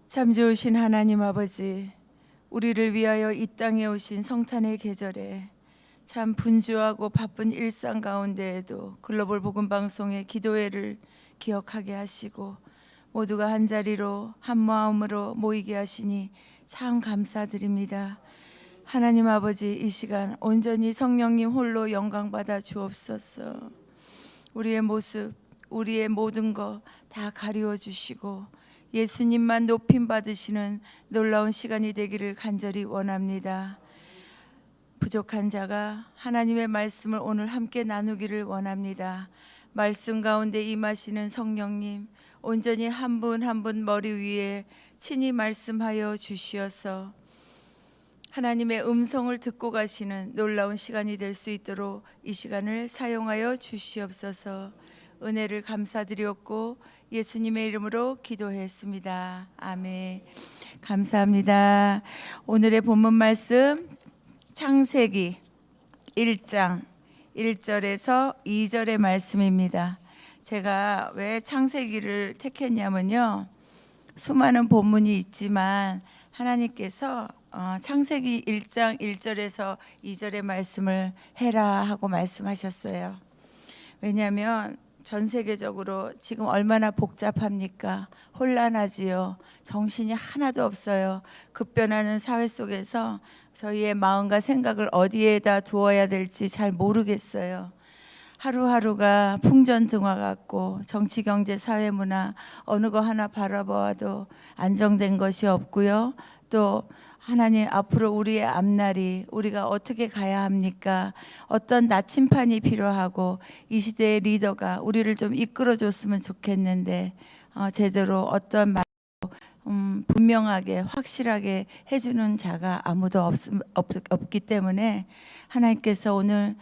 참 좋으신 하나님 아버지, 우리를 위하여 이 땅에 오신 성탄의 계절에 참 분주하고 바쁜 일상 가운데에도 글로벌 복음 방송의 기도회를 기억하게 하시고 모두가 한 자리로 한 마음으로 모이게 하시니 참 감사드립니다. 하나님 아버지, 이 시간 온전히 성령님 홀로 영광 받아 주옵소서. 우리의 모습, 우리의 모든 것 다 가리워 주시고 예수님만 높임 받으시는 놀라운 시간이 되기를 간절히 원합니다. 부족한 자가 하나님의 말씀을 오늘 함께 나누기를 원합니다. 말씀 가운데 임하시는 성령님, 온전히 한 분 한 분 머리 위에 친히 말씀하여 주시어서 하나님의 음성을 듣고 가시는 놀라운 시간이 될 수 있도록 이 시간을 사용하여 주시옵소서. 은혜를 감사드렸고 예수님의 이름으로 기도했습니다. 아멘. 감사합니다. 오늘의 본문 말씀 창세기 1장 1절에서 2절의 말씀입니다. 제가 왜 창세기를 택했냐면요, 수많은 본문이 있지만 하나님께서 창세기 1장 1절에서 2절의 말씀을 해라 하고 말씀하셨어요. 왜냐하면 전 세계적으로 지금 얼마나 복잡합니까? 혼란하지요. 정신이 하나도 없어요. 급변하는 사회 속에서 저희의 마음과 생각을 어디에다 두어야 될지 잘 모르겠어요. 하루하루가 풍전등화 같고 정치, 경제, 사회, 문화 어느 거 하나 바라보아도 안정된 것이 없고요. 또 하나님, 앞으로 우리의 앞날이 우리가 어떻게 가야 합니까? 어떤 나침판이 필요하고 이 시대의 리더가 우리를 좀 이끌어줬으면 좋겠는데 제대로 어떤 말로 분명하게 확실하게 해주는 자가 아무도 없기 때문에 하나님께서 오늘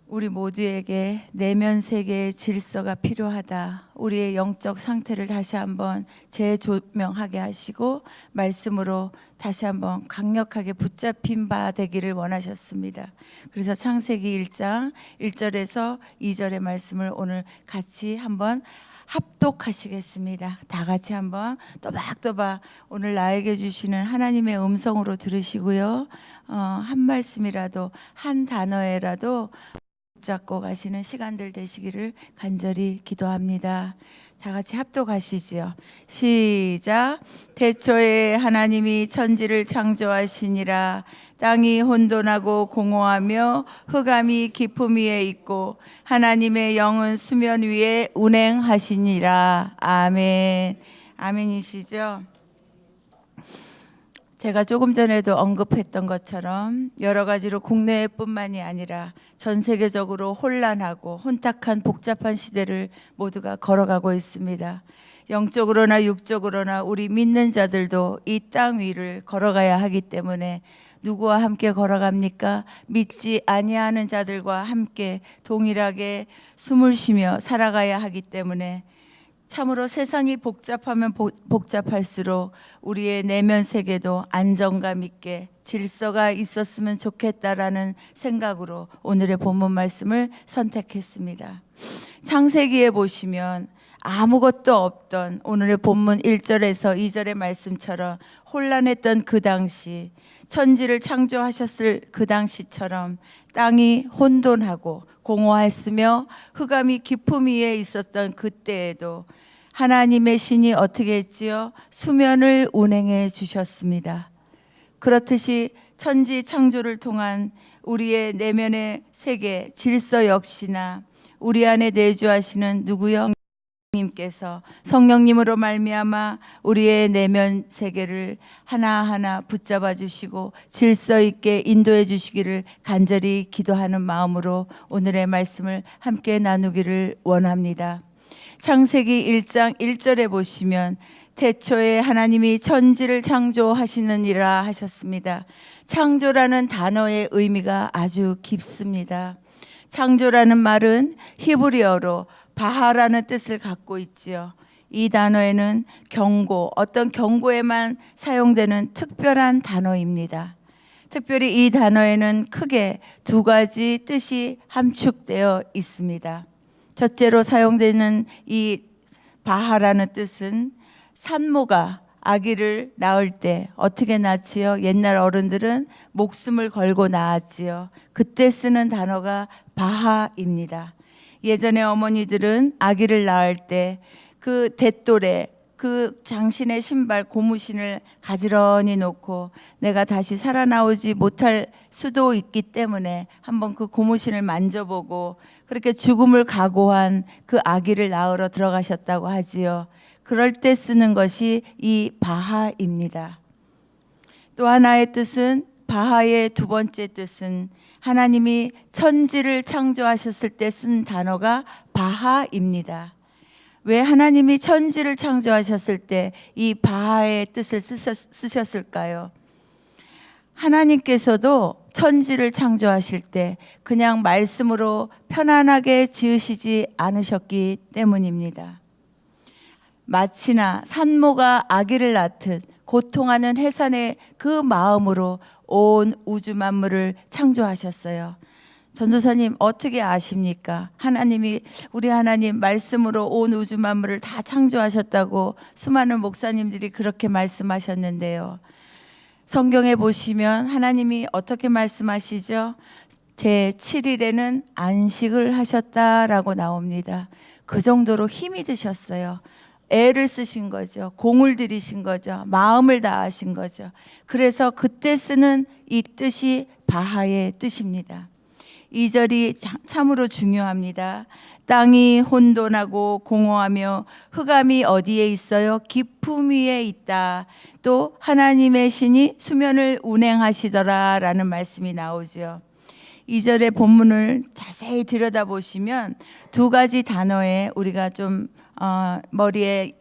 우리 모두에게 내면 세계의 질서가 필요하다. 우리의 영적 상태를 다시 한번 재조명하게 하시고 말씀으로 다시 한번 강력하게 붙잡힌 바 되기를 원하셨습니다. 그래서 창세기 1장 1절에서 2절의 말씀을 오늘 같이 한번 합독하시겠습니다. 다 같이 한번 또박또박 오늘 나에게 주시는 하나님의 음성으로 들으시고요. 한 말씀이라도 한 단어에라도 붙잡고 가시는 시간들 되시기를 간절히 기도합니다. 다 같이 합독하시지요. 시작. 태초에 하나님이 천지를 창조하시니라. 땅이 혼돈하고 공허하며 흑암이 깊음 위에 있고 하나님의 영은 수면 위에 운행하시니라. 아멘. 아멘이시죠? 제가 조금 전에도 언급했던 것처럼 여러 가지로 국내뿐만이 아니라 전 세계적으로 혼란하고 혼탁한 복잡한 시대를 모두가 걸어가고 있습니다. 영적으로나 육적으로나 우리 믿는 자들도 이 땅 위를 걸어가야 하기 때문에 누구와 함께 걸어갑니까? 믿지 아니하는 자들과 함께 동일하게 숨을 쉬며 살아가야 하기 때문에 참으로 세상이 복잡하면 복잡할수록 우리의 내면 세계도 안정감 있게 질서가 있었으면 좋겠다라는 생각으로 오늘의 본문 말씀을 선택했습니다. 창세기에 보시면 아무것도 없던 오늘의 본문 1절에서 2절의 말씀처럼 혼란했던 그 당시, 천지를 창조하셨을 그 당시처럼 땅이 혼돈하고 공허했으며 흑암이 깊음 위에 있었던 그때에도 하나님의 신이 어떻게 했지요? 수면을 운행해 주셨습니다. 그렇듯이 천지 창조를 통한 우리의 내면의 세계 질서 역시나 우리 안에 내주하시는 누구요? 님께서 성령님으로 말미암아 우리의 내면 세계를 하나하나 붙잡아 주시고 질서 있게 인도해 주시기를 간절히 기도하는 마음으로 오늘의 말씀을 함께 나누기를 원합니다. 창세기 1장 1절에 보시면 태초에 하나님이 천지를 창조하시느니라 하셨습니다. 창조라는 단어의 의미가 아주 깊습니다. 창조라는 말은 히브리어로 바하라는 뜻을 갖고 있지요. 이 단어에는 경고, 어떤 경고에만 사용되는 특별한 단어입니다. 특별히 이 단어에는 크게 두 가지 뜻이 함축되어 있습니다. 첫째로 사용되는 이 바하라는 뜻은 산모가 아기를 낳을 때 어떻게 낳지요? 옛날 어른들은 목숨을 걸고 낳았지요. 그때 쓰는 단어가 바하입니다. 예전에 어머니들은 아기를 낳을 때 그 대돌에 그 장신의 신발 고무신을 가지런히 놓고 내가 다시 살아나오지 못할 수도 있기 때문에 한번 그 고무신을 만져보고 그렇게 죽음을 각오한 그 아기를 낳으러 들어가셨다고 하지요. 그럴 때 쓰는 것이 이 바하입니다. 또 하나의 뜻은, 바하의 두 번째 뜻은 하나님이 천지를 창조하셨을 때 쓴 단어가 바하입니다. 왜 하나님이 천지를 창조하셨을 때 이 바하의 뜻을 쓰셨을까요? 하나님께서도 천지를 창조하실 때 그냥 말씀으로 편안하게 지으시지 않으셨기 때문입니다. 마치나 산모가 아기를 낳듯 고통하는 해산의 그 마음으로 온 우주 만물을 창조하셨어요. 전도사님 어떻게 아십니까? 우리 하나님 말씀으로 온 우주 만물을 다 창조하셨다고 수많은 목사님들이 그렇게 말씀하셨는데요. 성경에 보시면 하나님이 어떻게 말씀하시죠? 제 7일에는 안식을 하셨다라고 나옵니다. 그 정도로 힘이 드셨어요. 애를 쓰신 거죠. 공을 들이신 거죠. 마음을 다하신 거죠. 그래서 그때 쓰는 이 뜻이 바하의 뜻입니다. 2절이 참으로 중요합니다. 땅이 혼돈하고 공허하며 흑암이 어디에 있어요? 깊음 위에 있다. 또 하나님의 신이 수면을 운행하시더라 라는 말씀이 나오죠. 2절의 본문을 자세히 들여다보시면 두 가지 단어에 우리가 좀 머리에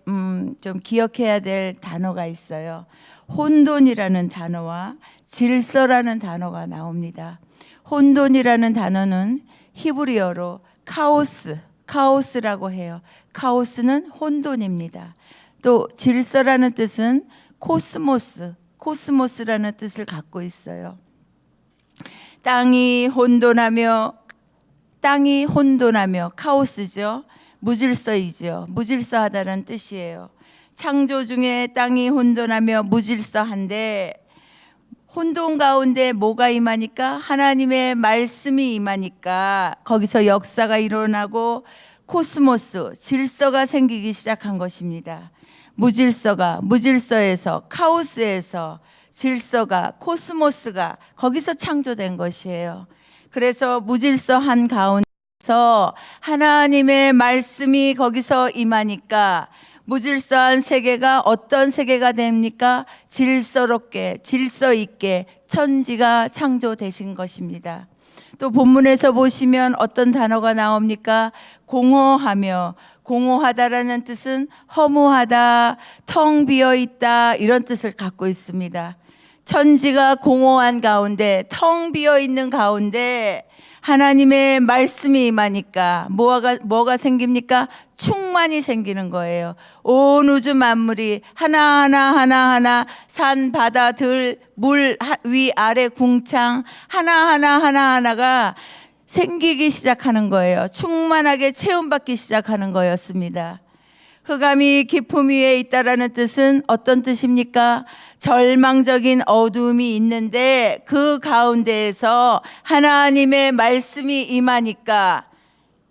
좀 기억해야 될 단어가 있어요. 혼돈이라는 단어와 질서라는 단어가 나옵니다. 혼돈이라는 단어는 히브리어로 카오스라고 해요. 카오스는 혼돈입니다. 또 질서라는 뜻은 코스모스라는 뜻을 갖고 있어요. 땅이 혼돈하며 카오스죠. 무질서이죠. 무질서하다는 뜻이에요. 창조 중에 땅이 혼돈하며 무질서한데 혼돈 가운데 뭐가 임하니까? 하나님의 말씀이 임하니까 거기서 역사가 일어나고 코스모스, 질서가 생기기 시작한 것입니다. 무질서에서 카오스에서 질서가, 코스모스가 거기서 창조된 것이에요. 그래서 무질서한 가운데서 하나님의 말씀이 거기서 임하니까 무질서한 세계가 어떤 세계가 됩니까? 질서롭게, 질서 있게 천지가 창조되신 것입니다. 또 본문에서 보시면 어떤 단어가 나옵니까? 공허하다라는 뜻은 허무하다, 텅 비어 있다 이런 뜻을 갖고 있습니다. 천지가 공허한 가운데, 텅 비어 있는 가운데 하나님의 말씀이 임하니까 뭐가 생깁니까? 충만이 생기는 거예요. 온 우주 만물이 하나하나 산, 바다, 들, 물, 위, 아래, 궁창 하나하나가 생기기 시작하는 거예요. 충만하게 체험받기 시작하는 거였습니다. 흑암이 깊음 위에 있다라는 뜻은 어떤 뜻입니까? 절망적인 어두움이 있는데 그 가운데에서 하나님의 말씀이 임하니까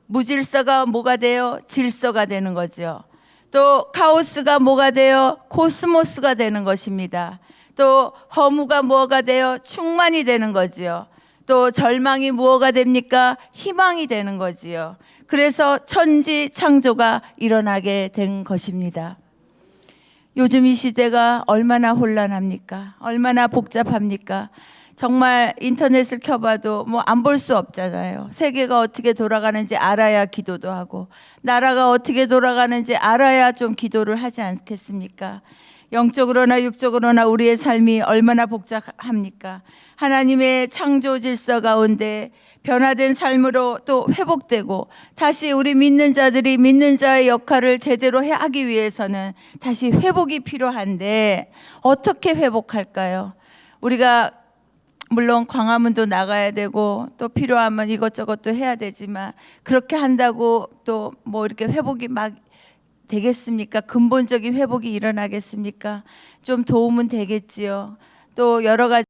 무질서가 뭐가 돼요? 질서가 되는 거죠. 또 카오스가 뭐가 돼요? 코스모스가 되는 것입니다. 또 허무가 뭐가 돼요? 충만이 되는 거지요. 또 절망이 뭐가 됩니까? 희망이 되는 거지요. 그래서 천지 창조가 일어나게 된 것입니다. 요즘 이 시대가 얼마나 혼란합니까? 얼마나 복잡합니까? 정말 인터넷을 켜봐도 뭐 안 볼 수 없잖아요. 세계가 어떻게 돌아가는지 알아야 기도도 하고 나라가 어떻게 돌아가는지 알아야 좀 기도를 하지 않겠습니까? 영적으로나 육적으로나 우리의 삶이 얼마나 복잡합니까? 하나님의 창조 질서 가운데 변화된 삶으로 또 회복되고 다시 우리 믿는 자들이 믿는 자의 역할을 제대로 하기 위해서는 다시 회복이 필요한데 어떻게 회복할까요? 우리가 물론 광화문도 나가야 되고 또 필요하면 이것저것도 해야 되지만 그렇게 한다고 또 뭐 이렇게 회복이 막 되겠습니까? 근본적인 회복이 일어나겠습니까? 좀 도움은 되겠지요. 또 여러 가지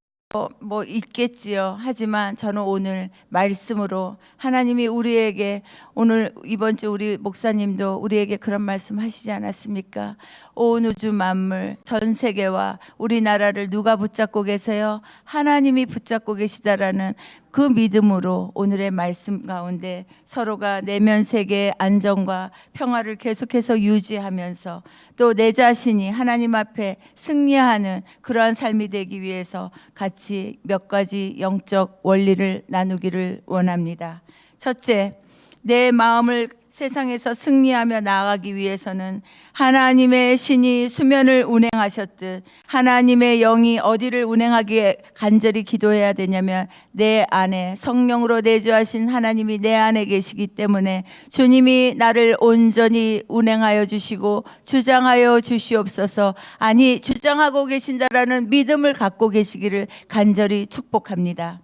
뭐 있겠지요. 하지만 저는 오늘 말씀으로 하나님이 우리에게 오늘 이번 주 우리 목사님도 우리에게 그런 말씀 하시지 않았습니까? 온 우주 만물 전 세계와 우리나라를 누가 붙잡고 계세요? 하나님이 붙잡고 계시다라는 그 믿음으로 오늘의 말씀 가운데 서로가 내면 세계의 안정과 평화를 계속해서 유지하면서 또 내 자신이 하나님 앞에 승리하는 그러한 삶이 되기 위해서 같이 몇 가지 영적 원리를 나누기를 원합니다. 첫째, 내 마음을 세상에서 승리하며 나아가기 위해서는 하나님의 신이 수면을 운행하셨듯 하나님의 영이 어디를 운행하기에 간절히 기도해야 되냐면 내 안에 성령으로 내주하신 하나님이 내 안에 계시기 때문에 주님이 나를 온전히 운행하여 주시고 주장하여 주시옵소서. 아니 주장하고 계신다라는 믿음을 갖고 계시기를 간절히 축복합니다.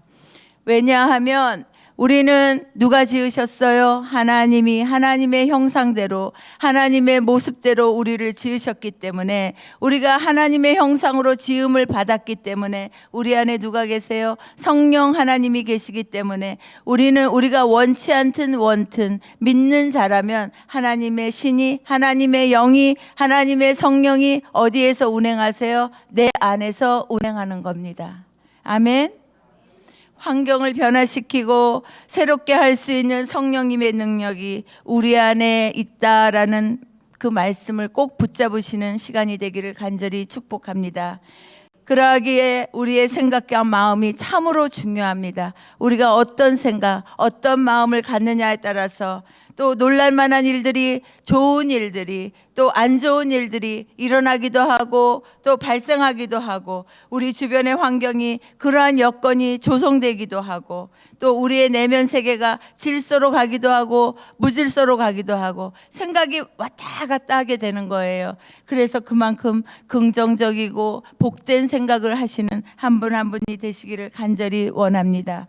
왜냐하면 우리는 누가 지으셨어요? 하나님이 하나님의 형상대로 하나님의 모습대로 우리를 지으셨기 때문에 우리가 하나님의 형상으로 지음을 받았기 때문에 우리 안에 누가 계세요? 성령 하나님이 계시기 때문에 우리가 원치 않든 원튼 믿는 자라면 하나님의 신이 하나님의 영이 하나님의 성령이 어디에서 운행하세요? 내 안에서 운행하는 겁니다. 아멘. 환경을 변화시키고 새롭게 할 수 있는 성령님의 능력이 우리 안에 있다라는 그 말씀을 꼭 붙잡으시는 시간이 되기를 간절히 축복합니다. 그러하기에 우리의 생각과 마음이 참으로 중요합니다. 우리가 어떤 생각, 어떤 마음을 갖느냐에 따라서 또 놀랄만한 일들이, 좋은 일들이, 또 안 좋은 일들이 일어나기도 하고 또 발생하기도 하고 우리 주변의 환경이 그러한 여건이 조성되기도 하고 또 우리의 내면 세계가 질서로 가기도 하고 무질서로 가기도 하고 생각이 왔다 갔다 하게 되는 거예요. 그래서 그만큼 긍정적이고 복된 생각을 하시는 한 분 한 분이 되시기를 간절히 원합니다.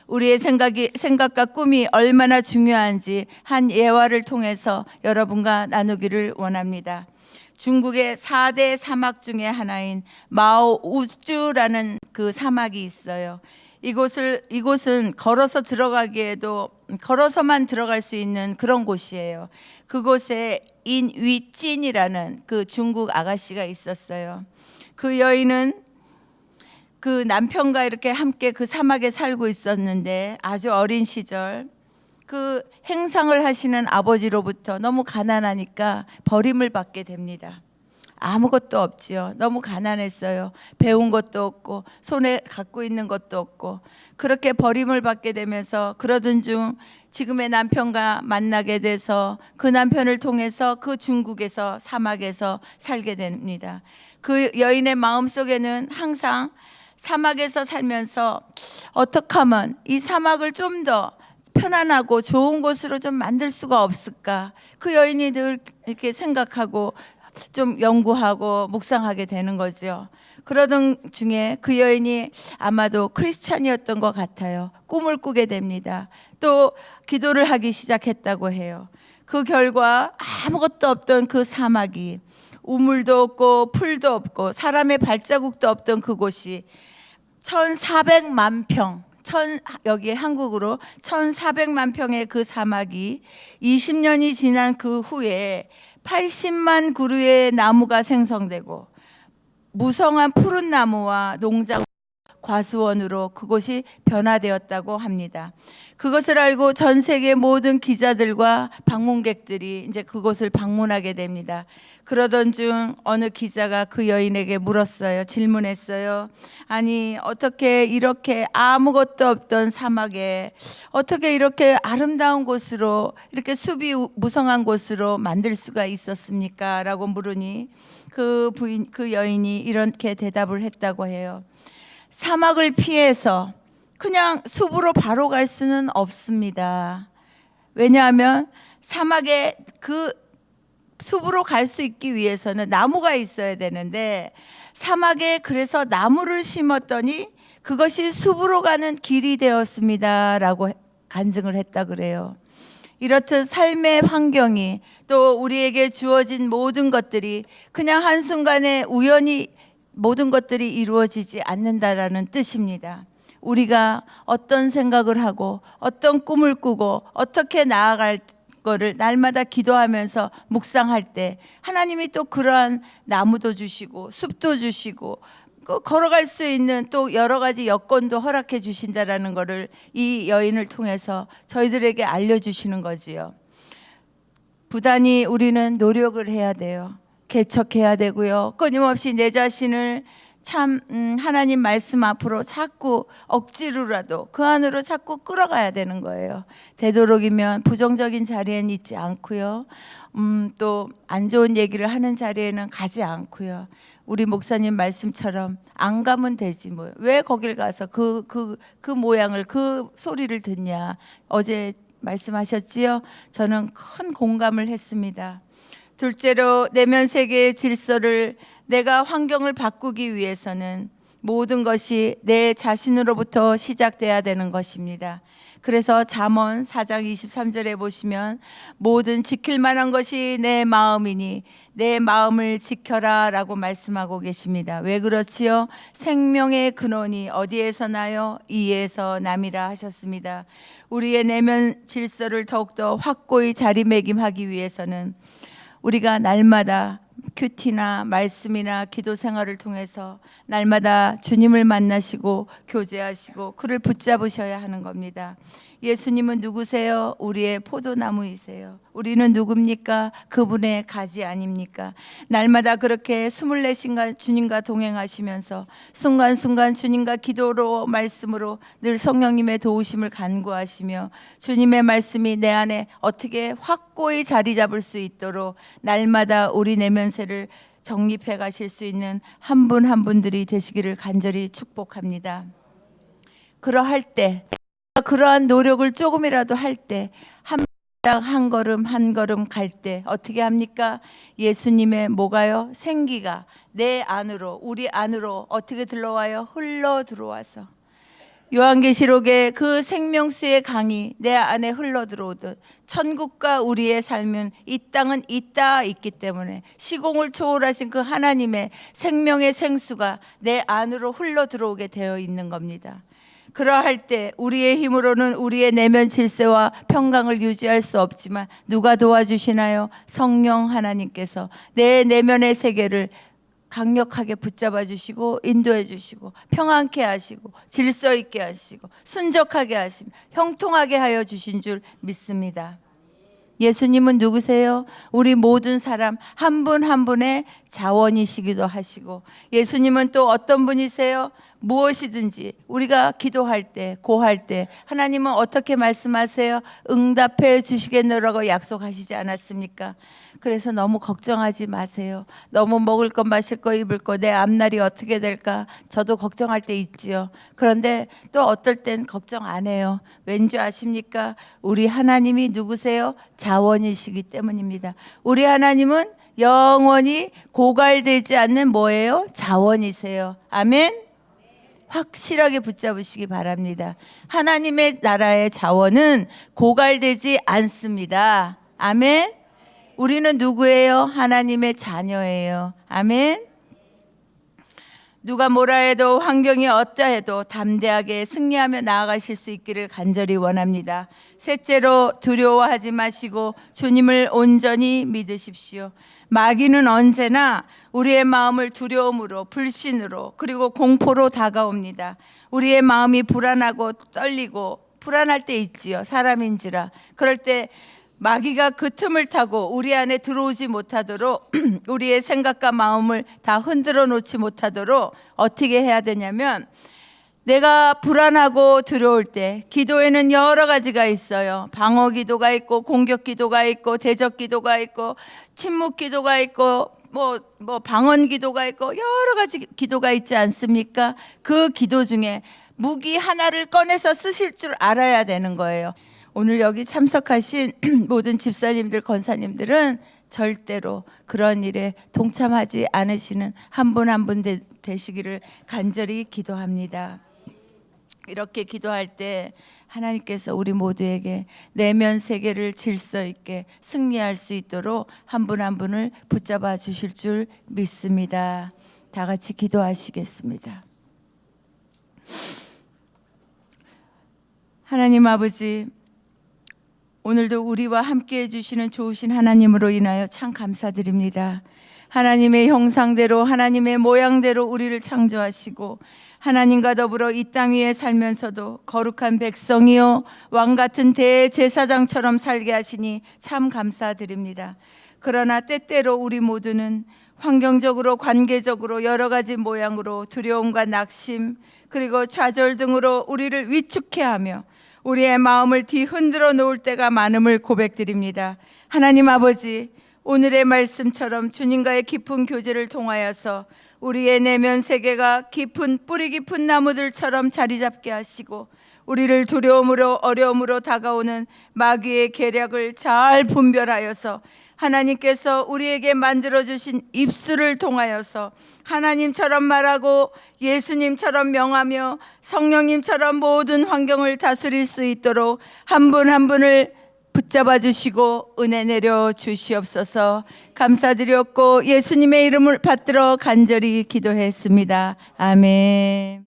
우리의 생각과 꿈이 얼마나 중요한지 한 예화를 통해서 여러분과 나누기를 원합니다. 중국의 4대 사막 중에 하나인 마오우쭈라는 그 사막이 있어요. 이곳은 걸어서만 들어갈 수 있는 그런 곳이에요. 그곳에 인위찐이라는 그 중국 아가씨가 있었어요. 그 여인은 그 남편과 이렇게 함께 그 사막에 살고 있었는데 아주 어린 시절 그 행상을 하시는 아버지로부터 너무 가난하니까 버림을 받게 됩니다. 아무것도 없지요. 너무 가난했어요. 배운 것도 없고 손에 갖고 있는 것도 없고 그렇게 버림을 받게 되면서 그러던 중 지금의 남편과 만나게 돼서 그 남편을 통해서 그 중국에서 사막에서 살게 됩니다. 그 여인의 마음속에는 항상 사막에서 살면서 어떻게 하면 이 사막을 좀 더 편안하고 좋은 곳으로 좀 만들 수가 없을까? 그 여인이 늘 이렇게 생각하고 좀 연구하고 묵상하게 되는 거죠. 그러던 중에 그 여인이 아마도 크리스찬이었던 것 같아요. 꿈을 꾸게 됩니다. 또 기도를 하기 시작했다고 해요. 그 결과 아무것도 없던 그 사막이 우물도 없고 풀도 없고 사람의 발자국도 없던 그곳이 1,400만 평, 여기 한국으로 1,400만 평의 그 사막이 20년이 지난 그 후에 80만 그루의 나무가 생성되고 무성한 푸른 나무와 농장 과수원으로 그곳이 변화되었다고 합니다. 그것을 알고 전 세계 모든 기자들과 방문객들이 이제 그곳을 방문하게 됩니다. 그러던 중 어느 기자가 그 여인에게 물었어요. 질문했어요. 아니 어떻게 이렇게 아무것도 없던 사막에 어떻게 이렇게 아름다운 곳으로 이렇게 숲이 무성한 곳으로 만들 수가 있었습니까? 라고 물으니 그 여인이 이렇게 대답을 했다고 해요. 사막을 피해서 그냥 숲으로 바로 갈 수는 없습니다. 왜냐하면 사막에 그 숲으로 갈 수 있기 위해서는 나무가 있어야 되는데 사막에 그래서 나무를 심었더니 그것이 숲으로 가는 길이 되었습니다. 라고 간증을 했다 그래요. 이렇듯 삶의 환경이 또 우리에게 주어진 모든 것들이 그냥 한순간에 우연히 모든 것들이 이루어지지 않는다라는 뜻입니다. 우리가 어떤 생각을 하고 어떤 꿈을 꾸고 어떻게 나아갈 거를 날마다 기도하면서 묵상할 때 하나님이 또 그러한 나무도 주시고 숲도 주시고 걸어갈 수 있는 또 여러 가지 여건도 허락해 주신다라는 것을 이 여인을 통해서 저희들에게 알려주시는 거지요. 부단히 우리는 노력을 해야 돼요. 개척해야 되고요. 끊임없이 내 자신을 참 하나님 말씀 앞으로 자꾸 억지로라도 그 안으로 자꾸 끌어가야 되는 거예요. 되도록이면 부정적인 자리에는 있지 않고요. 또 안 좋은 얘기를 하는 자리에는 가지 않고요. 우리 목사님 말씀처럼 안 가면 되지 뭐. 왜 거길 가서 그 모양을 그 소리를 듣냐. 어제 말씀하셨지요? 저는 큰 공감을 했습니다. 둘째로 내면 세계의 질서를 내가 환경을 바꾸기 위해서는 모든 것이 내 자신으로부터 시작돼야 되는 것입니다. 그래서 잠언 4장 23절에 보시면 모든 지킬 만한 것이 내 마음이니 내 마음을 지켜라 라고 말씀하고 계십니다. 왜 그렇지요? 생명의 근원이 어디에서 나요? 이에서 남이라 하셨습니다. 우리의 내면 질서를 더욱더 확고히 자리매김하기 위해서는 우리가 날마다 큐티나 말씀이나 기도 생활을 통해서 날마다 주님을 만나시고 교제하시고 그를 붙잡으셔야 하는 겁니다. 예수님은 누구세요? 우리의 포도나무이세요. 우리는 누굽니까? 그분의 가지 아닙니까? 날마다 그렇게 24시간 주님과 동행하시면서 순간순간 주님과 기도로 말씀으로 늘 성령님의 도우심을 간구하시며 주님의 말씀이 내 안에 어떻게 확고히 자리 잡을 수 있도록 날마다 우리 내면세를 정립해 가실 수 있는 한 분 한 분들이 되시기를 간절히 축복합니다. 그러할 때 그러한 노력을 조금이라도 할 때 한 걸음 한 걸음 갈 때 어떻게 합니까? 예수님의 뭐가요? 생기가 내 안으로 우리 안으로 어떻게 들어와요? 흘러 들어와서 요한계시록에 그 생명수의 강이 내 안에 흘러 들어오듯 천국과 우리의 삶은 이 땅은 있기 때문에 시공을 초월하신 그 하나님의 생명의 생수가 내 안으로 흘러 들어오게 되어 있는 겁니다. 그러할 때 우리의 힘으로는 우리의 내면 질서와 평강을 유지할 수 없지만 누가 도와주시나요? 성령 하나님께서 내 내면의 세계를 강력하게 붙잡아 주시고 인도해 주시고 평안케 하시고 질서 있게 하시고 순적하게 하시며 형통하게 하여 주신 줄 믿습니다. 예수님은 누구세요? 우리 모든 사람 한 분 한 분의 자원이시기도 하시고 예수님은 또 어떤 분이세요? 무엇이든지 우리가 기도할 때 고할 때 하나님은 어떻게 말씀하세요? 응답해 주시겠노라고 약속하시지 않았습니까? 그래서 너무 걱정하지 마세요. 너무 먹을 것 마실 거 입을 거 내 앞날이 어떻게 될까 저도 걱정할 때 있지요. 그런데 또 어떨 땐 걱정 안 해요. 왠지 아십니까? 우리 하나님이 누구세요? 자원이시기 때문입니다. 우리 하나님은 영원히 고갈되지 않는 뭐예요? 자원이세요. 아멘. 확실하게 붙잡으시기 바랍니다. 하나님의 나라의 자원은 고갈되지 않습니다. 아멘. 우리는 누구예요? 하나님의 자녀예요. 아멘. 누가 뭐라 해도 환경이 어떠해도 담대하게 승리하며 나아가실 수 있기를 간절히 원합니다. 셋째로 두려워하지 마시고 주님을 온전히 믿으십시오. 마귀는 언제나 우리의 마음을 두려움으로 불신으로 그리고 공포로 다가옵니다. 우리의 마음이 불안하고 떨리고 불안할 때 있지요. 사람인지라. 그럴 때 마귀가 그 틈을 타고 우리 안에 들어오지 못하도록 우리의 생각과 마음을 다 흔들어 놓지 못하도록 어떻게 해야 되냐면 내가 불안하고 두려울 때 기도에는 여러 가지가 있어요. 방어 기도가 있고 공격 기도가 있고 대적 기도가 있고 침묵 기도가 있고 뭐 방언 기도가 있고 여러 가지 기도가 있지 않습니까? 그 기도 중에 무기 하나를 꺼내서 쓰실 줄 알아야 되는 거예요. 오늘 여기 참석하신 모든 집사님들, 권사님들은 절대로 그런 일에 동참하지 않으시는 한 분 한 분 되시기를 간절히 기도합니다. 이렇게 기도할 때 하나님께서 우리 모두에게 내면 세계를 질서 있게 승리할 수 있도록 한 분 한 분을 붙잡아 주실 줄 믿습니다. 다 같이 기도하시겠습니다. 하나님 아버지, 오늘도 우리와 함께 해주시는 좋으신 하나님으로 인하여 참 감사드립니다. 하나님의 형상대로 하나님의 모양대로 우리를 창조하시고 하나님과 더불어 이 땅 위에 살면서도 거룩한 백성이요 왕같은 대제사장처럼 살게 하시니 참 감사드립니다. 그러나 때때로 우리 모두는 환경적으로 관계적으로 여러 가지 모양으로 두려움과 낙심 그리고 좌절 등으로 우리를 위축해하며 우리의 마음을 뒤흔들어 놓을 때가 많음을 고백드립니다. 하나님 아버지, 오늘의 말씀처럼 주님과의 깊은 교제를 통하여서 우리의 내면 세계가 깊은 뿌리 깊은 나무들처럼 자리 잡게 하시고 우리를 두려움으로 어려움으로 다가오는 마귀의 계략을 잘 분별하여서 하나님께서 우리에게 만들어주신 입술을 통하여서 하나님처럼 말하고 예수님처럼 명하며 성령님처럼 모든 환경을 다스릴 수 있도록 한 분 한 분을 붙잡아 주시고 은혜 내려 주시옵소서. 감사드렸고 예수님의 이름을 받들어 간절히 기도했습니다. 아멘.